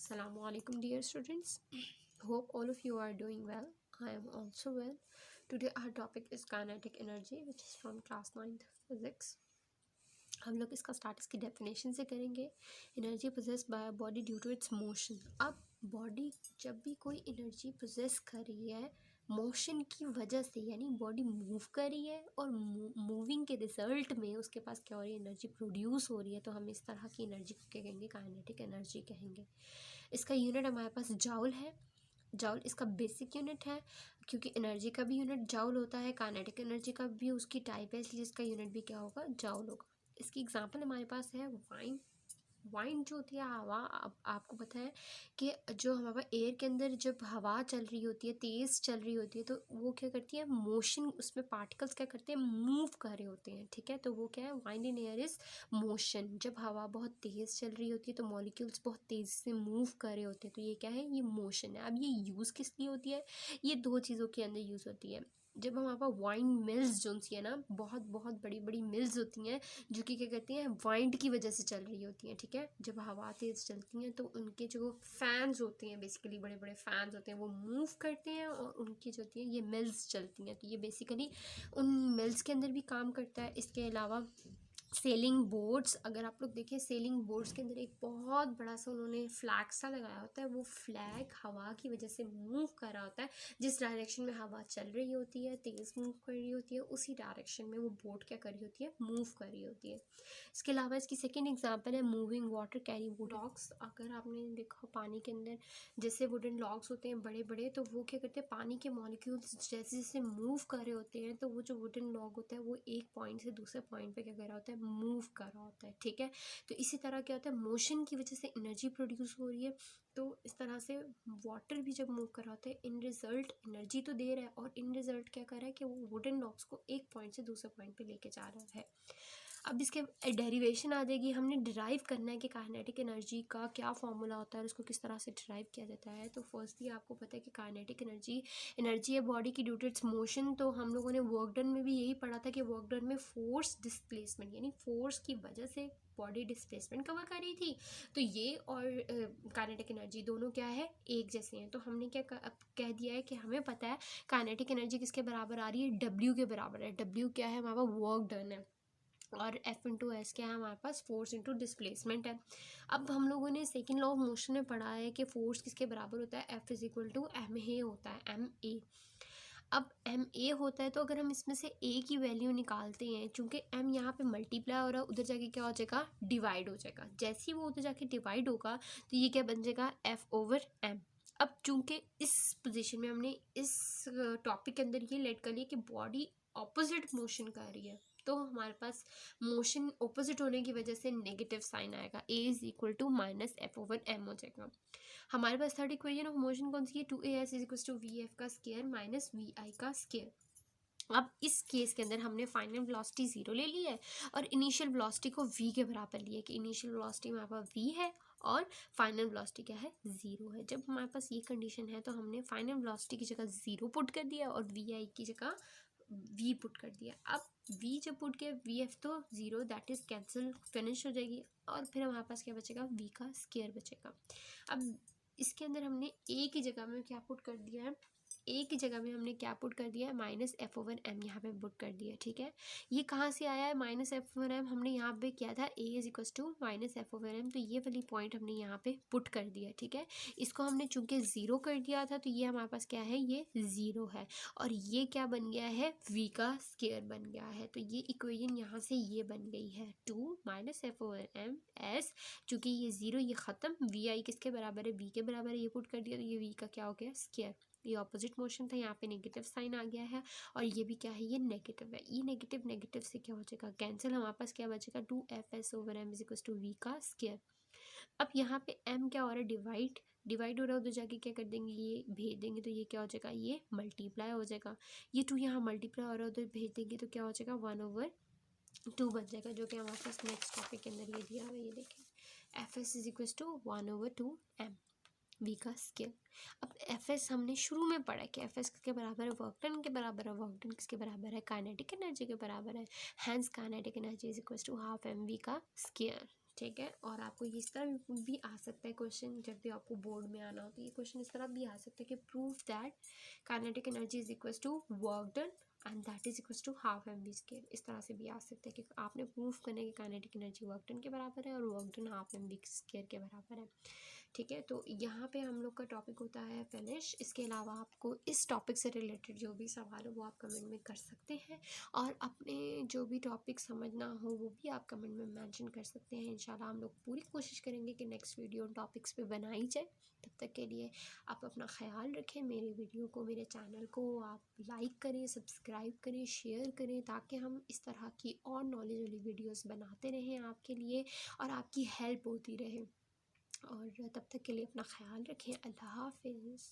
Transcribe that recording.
Assalamu alaikum, dear students. Hope all of you are doing well. I am also well. Today our topic is kinetic energy, which is from class 9th physics. हम लोग इसका start इसकी definition से करेंगे. Energy possess by body due to its motion. अब body जब भी कोई एनर्जी पोजेस कर रही है मोशन की वजह से, यानी बॉडी मूव कर रही है और मूविंग के रिजल्ट में उसके पास क्या हो रही है, एनर्जी प्रोड्यूस हो रही है, तो हम इस तरह की एनर्जी को क्या कहेंगे, काइनेटिक एनर्जी कहेंगे. इसका यूनिट हमारे पास जाउल है. जाउल इसका बेसिक यूनिट है, क्योंकि एनर्जी का भी यूनिट जाउल होता है, काइनेटिक एनर्जी का भी उसकी टाइप है, इसलिए इसका यूनिट भी क्या होगा, जाउल होगा. इसकी एग्जांपल हमारे पास है वाइन. वाइन जो होती है हवा. अब आपको पता है कि जो हमारे पास एयर के अंदर जब हवा चल रही होती है, तेज़ चल रही होती है, तो वो क्या करती है, मोशन, उसमें पार्टिकल्स क्या करते हैं, मूव कर रहे होते हैं. ठीक है, तो वो क्या है, wine in air is motion. जब हवा बहुत तेज़ चल रही होती है तो मॉलिक्यूल्स बहुत तेज़ी से मूव कर रहे होते हैं, तो ये क्या है, ये मोशन है. अब ये यूज़ किस लिए होती है, ये दो चीज़ों के अंदर यूज़ होती है. जब हमारे पास वाइन मिल्स जो सी है ना, बहुत बहुत बड़ी बड़ी मिल्स होती हैं जो कि क्या करती हैं, वाइंड की वजह से चल रही होती हैं. ठीक है, जब हवा तेज़ चलती हैं तो उनके जो फैंस होते हैं, बेसिकली बड़े बड़े फैंस होते हैं, वो मूव करते हैं और उनकी जो होती हैं ये मिल्स चलती हैं. तो ये बेसिकली उन मिल्स के अंदर भी काम करता है. इसके अलावा सेलिंग बोट्स, अगर आप लोग देखें, सेलिंग बोट्स के अंदर एक बहुत बड़ा सा उन्होंने फ्लैग सा लगाया होता है. वो फ्लैग हवा की वजह से मूव कर रहा होता है. जिस डायरेक्शन में हवा चल रही होती है, तेज़ मूव कर रही होती है, उसी डायरेक्शन में वो बोट क्या कर रही होती है, मूव कर रही होती है. इसके अलावा इसकी सेकेंड एग्जाम्पल है moving water carry would logs. अगर आपने देखा पानी के अंदर जैसे वुडन लॉग्स होते हैं बड़े बड़े, तो वो क्या करते हैं, पानी के मॉलिक्यूल्स जैसे जैसे मूव कर रहे होते हैं, तो वो जो वुडन लॉग होता है वो एक पॉइंट से दूसरे पॉइंट पे क्या कर रहा होता है, मूव कर रहा होता है. ठीक है, तो इसी तरह क्या होता है, मोशन की वजह से एनर्जी प्रोड्यूस हो रही है. तो इस तरह से वाटर भी जब मूव कर रहा होता है, इन रिजल्ट एनर्जी तो दे रहा है, और इन रिजल्ट क्या कर रहा है कि वो वुडन लॉग्स को एक पॉइंट से दूसरे पॉइंट पे लेके जा रहा है. अब इसके डेरिवेशन आ जाएगी. हमने डिराइव करना है कि काइनेटिक एनर्जी का क्या फॉर्मूला होता है और उसको किस तरह से डिराइव किया जाता है. तो फर्स्टली आपको पता है कि काइनेटिक एनर्जी है बॉडी की ड्यू टू इट्स मोशन. तो हम लोगों ने वर्क डन में भी यही पढ़ा था कि वर्क डन में फोर्स डिस्प्लेसमेंट, यानी फोर्स की वजह से बॉडी डिस्प्लेसमेंट कवर कर रही थी. तो ये और काइनेटिक एनर्जी दोनों क्या है, एक जैसे हैं. तो हमने क्या कह दिया है कि हमें पता है काइनेटिक एनर्जी किसके बराबर आ रही है, डब्ल्यू के बराबर है. डब्ल्यू क्या है, हमारा वर्क डन है, और एफ इंटू एस क्या है, हमारे पास फोर्स इंटू डिस्प्लेसमेंट है. अब हम लोगों ने सेकेंड लॉ ऑफ मोशन में पढ़ा है कि फोर्स किसके बराबर होता है, F is equal to M A होता है, एम ए. अब एम ए होता है, तो अगर हम इसमें से ए की वैल्यू निकालते हैं, चूंकि एम यहाँ पे मल्टीप्लाई हो रहा है, उधर जाके क्या हो जाएगा, डिवाइड हो जाएगा. जैसे ही वो उधर जाके डिवाइड होगा तो ये क्या बन जाएगा, एफ ओवर एम. अब चूंकि इस पोजीशन में हमने इस टॉपिक के अंदर ये लेट कर लिया कि बॉडी ऑपोजिट मोशन कर रही है, तो हमारे पास मोशन ऑपोजिट होने की वजह से नेगेटिव साइन आएगा. A is equal to minus F over M हो जाएगा. हमारे पास थर्ड इक्वेशन ऑफ मोशन कौन सी है, 2as is equal to V F का स्केयर माइनस वी आई का स्केयर. अब इस केस के अंदर हमने फाइनल वेलोसिटी 0 ले ली है और इनिशियल वेलोसिटी को v के बराबर लिया कि इनिशियल वेलोसिटी हमारे पास v है और फाइनल वेलोसिटी क्या है, 0 है. जब हमारे पास ये कंडीशन है तो हमने फाइनल वेलोसिटी की जगह 0 पुट कर दिया और वी आई की जगह v पुट कर दिया. अब v जब पुट किया, वी एफ तो 0, दैट इज कैंसिल, फिनिश हो जाएगी, और फिर हमारे पास क्या बचेगा, v का स्केयर बचेगा. अब इसके अंदर हमने a की जगह में क्या पुट कर दिया है, ए की जगह में हमने क्या पुट कर दिया है, माइनस एफ ओवर एम यहाँ पे पुट कर दिया. ठीक है, ये कहाँ से आया है, माइनस एफ ओवर एम हमने यहाँ पे किया था A is equal to minus F over M, तो ये वाली पॉइंट हमने यहाँ पे पुट कर दिया. ठीक है, इसको हमने चूंकि 0 कर दिया था, तो ये हमारे पास क्या है, ये 0 है, और ये क्या बन गया है, v का स्केयर बन गया है. तो ये इक्वेशन यहाँ से ये बन गई है, 2 minus F over M S, चूँकि ये 0 ये ख़त्म, वी आई किसके बराबर है, v के बराबर है, ये पुट कर दिया, तो ये v का क्या हो गया, स्केयर. ये ऑपोजिट मोशन था, यहाँ पे नेगेटिव साइन आ गया है, और ये भी क्या है, ये नेगेटिव है. ये नेगेटिव नेगेटिव से क्या हो जाएगा, कैंसिल. हमारे पास क्या बचेगा, 2fs over m is equal to v का स्केयर. अब यहाँ पे m क्या हो रहा है, डिवाइड हो रहा है, उधर जाके क्या कर देंगे, ये भेज देंगे, तो ये क्या हो जाएगा, ये मल्टीप्लाई हो जाएगा. ये 2 यहाँ मल्टीप्लाई हो रहा है, उधर भेज देंगे तो क्या हो जाएगा, 1/2 बन जाएगा, जो कि हमारे पास नेक्स्ट टॉपिक के अंदर ये दिया हुआ है. ये देखें, F S is equal to 1/2 m, v का स्केयर. अब एफ एस हमने शुरू में पढ़ा कि एफ एस किसके बराबर है, वर्क डन के बराबर है. वर्क डन किसके बराबर है, काइनेटिक एनर्जी के बराबर है. Hence kinetic energy is equal to half M V का स्केयर. ठीक है। और आपको इस तरह भी आ सकता है क्वेश्चन, जब भी आपको बोर्ड में आना हो तो ये क्वेश्चन इस तरह भी आ सकता है कि prove that kinetic energy is equal to work done and that is equal to half M V square. इस तरह से भी आ सकता है कि आपने प्रूव करने की काइनेटिक एनर्जी वर्क डन के बराबर है और work done half M V square के बराबर है। ठीक है, तो यहाँ पे हम लोग का टॉपिक होता है फिनिश। इसके अलावा आपको इस टॉपिक से रिलेटेड जो भी सवाल हो वो आप कमेंट में कर सकते हैं, और अपने जो भी टॉपिक समझना हो वो भी आप कमेंट में मेंशन कर सकते हैं। इंशाल्लाह हम लोग पूरी कोशिश करेंगे कि नेक्स्ट वीडियो टॉपिक्स पे बनाई जाए। तब तक के लिए आप अपना ख्याल रखें। मेरे वीडियो को, मेरे चैनल को आप लाइक करें, सब्सक्राइब करें, शेयर करें, ताकि हम इस तरह की और नॉलेज वाली वीडियोस बनाते रहें आपके लिए और आपकी हेल्प होती रहे। और तब तक के लिए अपना ख्याल रखें। अल्लाह हाफिज़।